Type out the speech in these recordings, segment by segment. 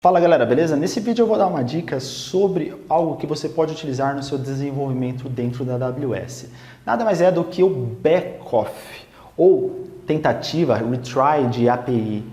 Fala galera, beleza? Nesse vídeo eu vou dar uma dica sobre algo que você pode utilizar no seu desenvolvimento dentro da AWS. Nada mais é do que o backoff, ou tentativa, retry de API,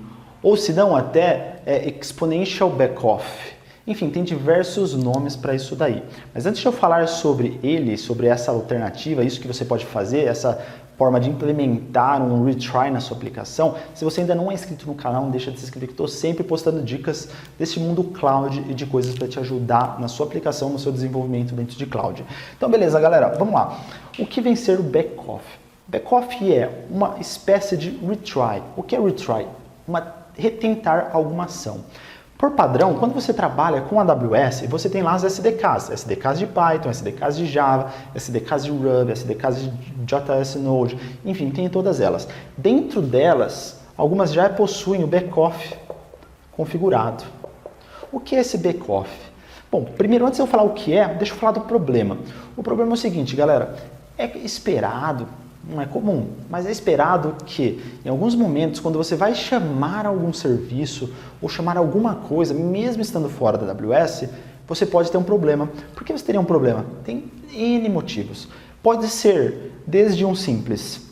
ou se não até exponential backoff. Enfim, tem diversos nomes para isso daí. Mas antes de eu falar sobre ele, sobre essa alternativa, isso que você pode fazer, essa forma de implementar um retry na sua aplicação, se você ainda não é inscrito no canal, não deixa de se inscrever, que estou sempre postando dicas desse mundo cloud e de coisas para te ajudar na sua aplicação, no seu desenvolvimento dentro de cloud. Então beleza galera, vamos lá. O que vem ser o backoff? Backoff é uma espécie de retry. O que é retry? Retentar alguma ação. Por padrão, quando você trabalha com a AWS, você tem lá as SDKs, SDKs de Python, SDKs de Java, SDKs de Ruby, SDKs de JS Node, enfim, tem todas elas. Dentro delas, algumas já possuem o backoff configurado. O que é esse backoff? Bom, primeiro, antes de eu falar o que é, deixa eu falar do problema. O problema é o seguinte, galera, é esperado, não é comum, mas é esperado que em alguns momentos, quando você vai chamar algum serviço ou chamar alguma coisa, mesmo estando fora da AWS, você pode ter um problema. Por que você teria um problema? Tem N motivos. Pode ser desde um simples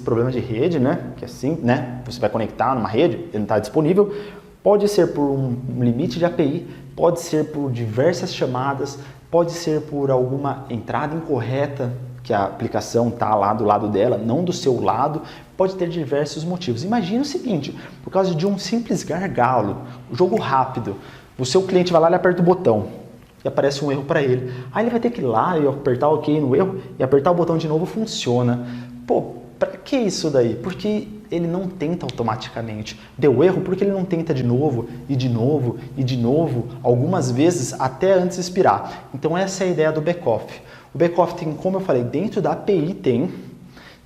problema de rede, né? Que assim, né? Você vai conectar numa rede, ele não está disponível. Pode ser por um limite de API, pode ser por diversas chamadas, pode ser por alguma entrada incorreta, que a aplicação está lá do lado dela, não do seu lado, pode ter diversos motivos. Imagina o seguinte, por causa de um simples gargalo, jogo rápido, o seu cliente vai lá e aperta o botão e aparece um erro para ele. Aí ele vai ter que ir lá e apertar OK no erro e apertar o botão de novo, funciona. Pô, para que isso daí? Porque ele não tenta automaticamente. Deu erro porque ele não tenta de novo, e de novo, e de novo, algumas vezes até antes de expirar. Então essa é a ideia do backoff. O backoff tem, como eu falei, dentro da API tem,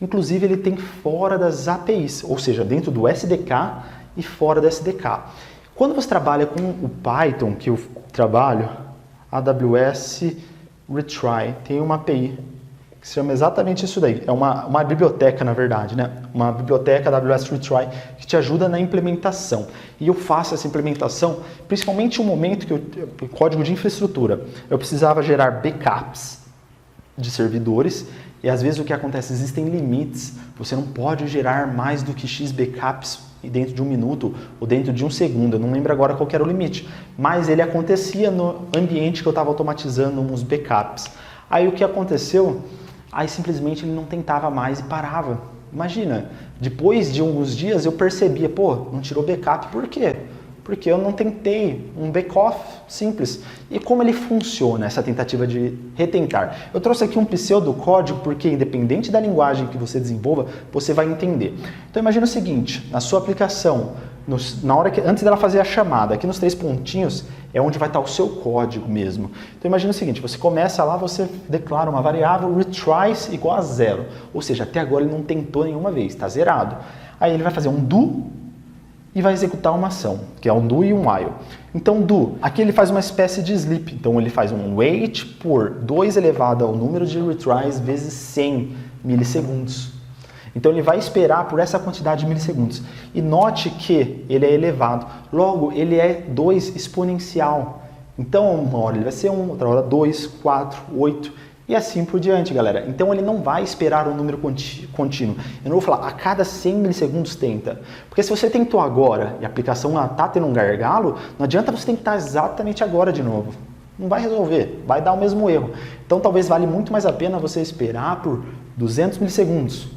inclusive ele tem fora das APIs, ou seja, dentro do SDK e fora do SDK. Quando você trabalha com o Python, que eu trabalho, AWS Retry, tem uma API que se chama exatamente isso daí. É uma biblioteca, na verdade, né? Uma biblioteca AWS Retry que te ajuda na implementação. E eu faço essa implementação, principalmente no momento que código de infraestrutura, eu precisava gerar backups de servidores e às vezes o que acontece, existem limites, você não pode gerar mais do que X backups dentro de um minuto ou dentro de um segundo, eu não lembro agora qual que era o limite, mas ele acontecia no ambiente que eu estava automatizando uns backups. Aí o que aconteceu? Aí simplesmente ele não tentava mais e parava. Imagina, depois de alguns dias eu percebia, pô, não tirou backup, por quê? Porque eu não tentei um backoff simples. E como ele funciona, essa tentativa de retentar? Eu trouxe aqui um pseudocódigo porque, independente da linguagem que você desenvolva, você vai entender. Então imagina o seguinte, na sua aplicação, na hora antes dela fazer a chamada, aqui nos 3 pontinhos, é onde vai estar o seu código mesmo. Então imagina o seguinte, você começa lá, você declara uma variável retries igual a 0. Ou seja, até agora ele não tentou nenhuma vez, está zerado. Aí ele vai fazer um do e vai executar uma ação, que é um do e um while. Então, do, aqui ele faz uma espécie de sleep. Então, ele faz um wait por 2 elevado ao número de retries vezes 100 milissegundos. Então, ele vai esperar por essa quantidade de milissegundos. E note que ele é elevado. Logo, ele é 2 exponencial. Então, uma hora ele vai ser 1, outra hora 2, 4, 8... E assim por diante, galera. Então ele não vai esperar um número contínuo. Eu não vou falar, a cada 100 milissegundos tenta. Porque se você tentou agora e a aplicação está tendo um gargalo, não adianta você tentar exatamente agora de novo. Não vai resolver, vai dar o mesmo erro. Então talvez vale muito mais a pena você esperar por 200 milissegundos.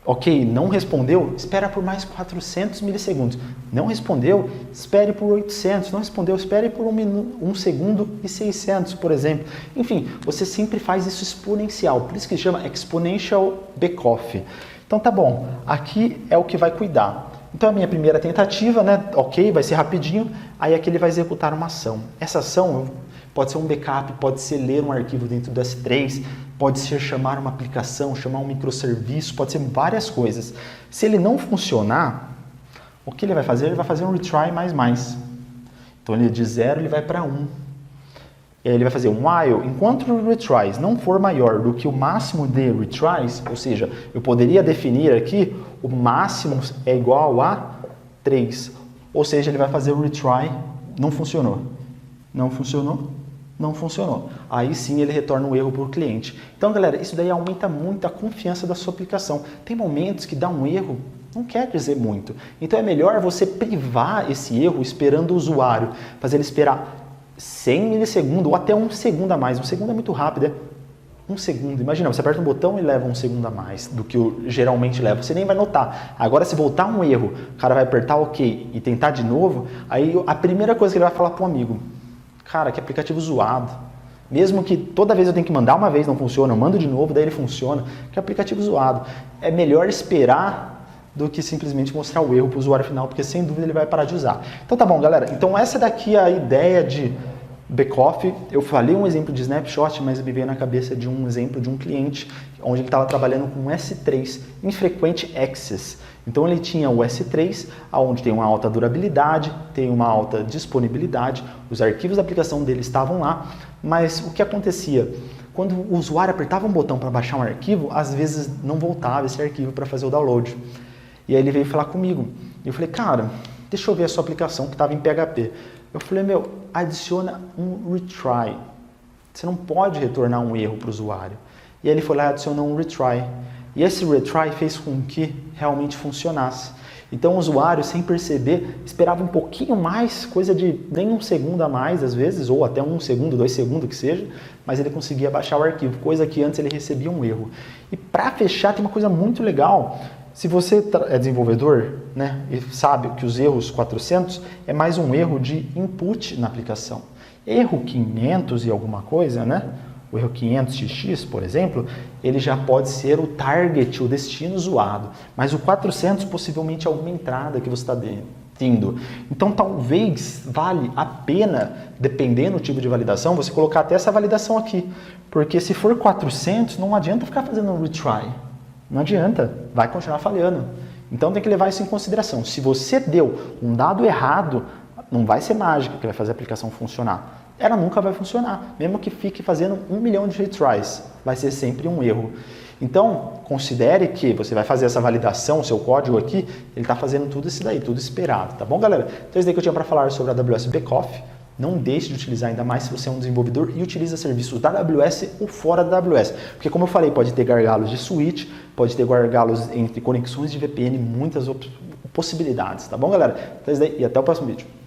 Ok, não respondeu? Espera por mais 400 milissegundos. Não respondeu? Espere por 800. Não respondeu? Espere por 1 segundo e 600, por exemplo. Enfim, você sempre faz isso exponencial. Por isso que se chama Exponential Backoff. Então tá bom, aqui é o que vai cuidar. Então a minha primeira tentativa, né? Ok, vai ser rapidinho. Aí aqui ele vai executar uma ação. Essa ação pode ser um backup, pode ser ler um arquivo dentro do S3, pode ser chamar uma aplicação, chamar um microserviço, pode ser várias coisas. Se ele não funcionar, o que ele vai fazer? Ele vai fazer um retry mais. Então ele de 0 ele vai para 1. E aí ele vai fazer um while, enquanto o retries não for maior do que o máximo de retries, ou seja, eu poderia definir aqui, o máximo é igual a 3. Ou seja, ele vai fazer o retry, não funcionou, não funcionou, não funcionou. Aí sim ele retorna o erro para o cliente. Então, galera, isso daí aumenta muito a confiança da sua aplicação. Tem momentos que dá um erro, não quer dizer muito. Então é melhor você privar esse erro esperando o usuário, fazer ele esperar 100 milissegundos ou até 1 segundo a mais. 1 segundo é muito rápido, 1 segundo. Imagina, você aperta um botão e leva 1 segundo a mais do que geralmente leva. Você nem vai notar. Agora, se voltar um erro, o cara vai apertar OK e tentar de novo, aí a primeira coisa que ele vai falar para um amigo, cara, que aplicativo zoado. Mesmo que toda vez eu tenho que mandar uma vez, não funciona, eu mando de novo, daí ele funciona. Que aplicativo zoado. É melhor esperar do que simplesmente mostrar o erro para o usuário final, porque sem dúvida ele vai parar de usar. Então tá bom, galera. Então essa daqui é a ideia de Backoff. Eu falei um exemplo de snapshot, mas me veio na cabeça de um exemplo de um cliente onde ele estava trabalhando com S3, Infrequent Access. Então ele tinha o S3, onde tem uma alta durabilidade, tem uma alta disponibilidade, os arquivos da aplicação dele estavam lá, mas o que acontecia? Quando o usuário apertava um botão para baixar um arquivo, às vezes não voltava esse arquivo para fazer o download. E aí ele veio falar comigo. E eu falei, cara, deixa eu ver a sua aplicação que estava em PHP. Eu falei, adiciona um retry. Você não pode retornar um erro para o usuário. E aí ele foi lá e adicionou um retry. E esse retry fez com que realmente funcionasse. Então o usuário, sem perceber, esperava um pouquinho mais, coisa de nem 1 segundo a mais às vezes, ou até 1 segundo, 2 segundos que seja, mas ele conseguia baixar o arquivo, coisa que antes ele recebia um erro. E para fechar, tem uma coisa muito legal. Se você é desenvolvedor, né, e sabe que os erros 400 é mais um erro de input na aplicação. Erro 500 e alguma coisa, né? O erro 500xx, por exemplo, ele já pode ser o target, o destino zoado. Mas o 400 possivelmente é alguma entrada que você está tendo. Então talvez vale a pena, dependendo do tipo de validação, você colocar até essa validação aqui. Porque se for 400, não adianta ficar fazendo um retry. Não adianta, vai continuar falhando. Então tem que levar isso em consideração. Se você deu um dado errado, não vai ser mágica que vai fazer a aplicação funcionar. Ela nunca vai funcionar, mesmo que fique fazendo 1 milhão de retries, vai ser sempre um erro. Então, considere que você vai fazer essa validação, o seu código aqui, ele está fazendo tudo isso daí, tudo esperado, tá bom, galera? Então, isso daí que eu tinha para falar sobre a AWS Backoff. Não deixe de utilizar, ainda mais se você é um desenvolvedor e utiliza serviços da AWS ou fora da AWS. Porque, como eu falei, pode ter gargalos de switch, pode ter gargalos entre conexões de VPN, muitas possibilidades, tá bom, galera? Então, isso daí, e até o próximo vídeo.